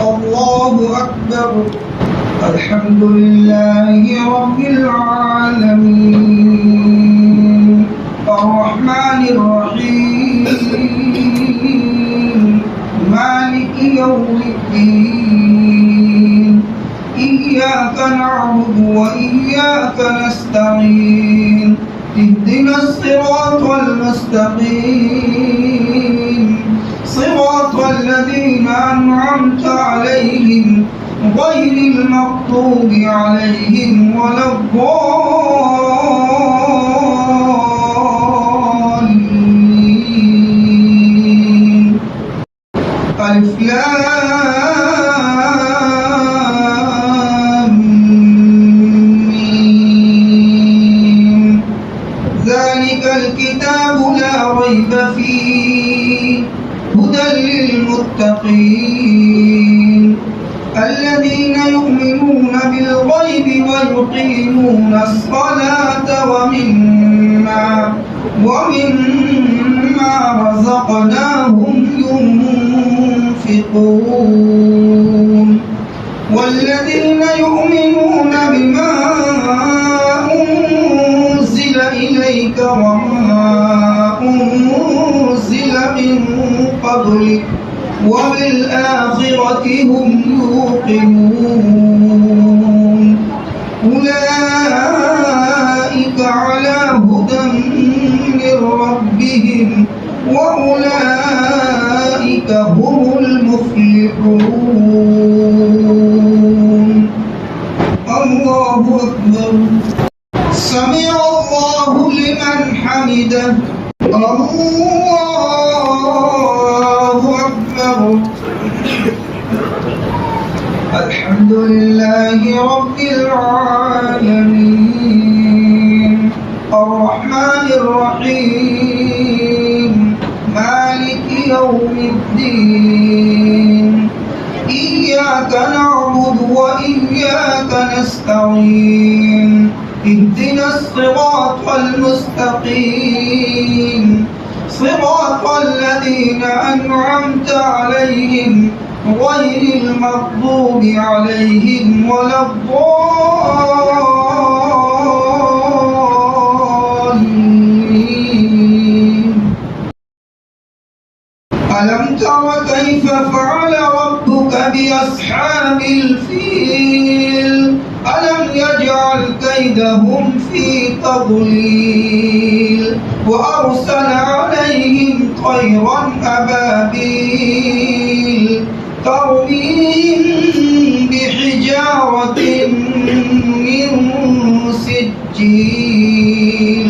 الله أكبر الحمد لله رب العالمين الرحمن الرحيم مالك يوم الدين إياك نعبد وإياك نستعين اهدنا الصراط المستقيم صراط الذين أنعمت عليهم غير المغضوب عليهم ولا الضالين ألف لام ميم ذلك الكتاب لا ريب فيه هدى للمتقين الذين يؤمنون بالغيب ويقيمون الصلاة ومما رزقناهم ينفقون والذين يؤمنون بما أنزل إليك وما أنزل من قبلك وبالآخرة هم يوقنون أولئك على هدى من ربهم وأولئك هم المفلحون الله أكبر سمع الله لمن حمده الله أكبر الحمد لله رب العالمين الرحمن الرحيم مالك يوم الدين إياك نعبد وإياك نستعين اهدنا الصراط المستقيم صراط الذين أنعمت عليهم غير المغضوب عليهم ولا الضالين ألم تر كيف فعل ربك بأصحاب الفيل ألم يجعل كيدهم في تضليل وأرسل عليهم طيرا أبابيل ترميهم بحجارة من سجيل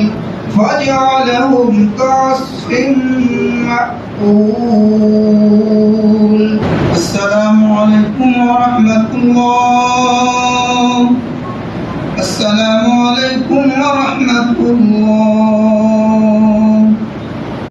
فجعلهم كعصف مأكول السلام عليكم ورحمة الله السلام عليكم ورحمة الله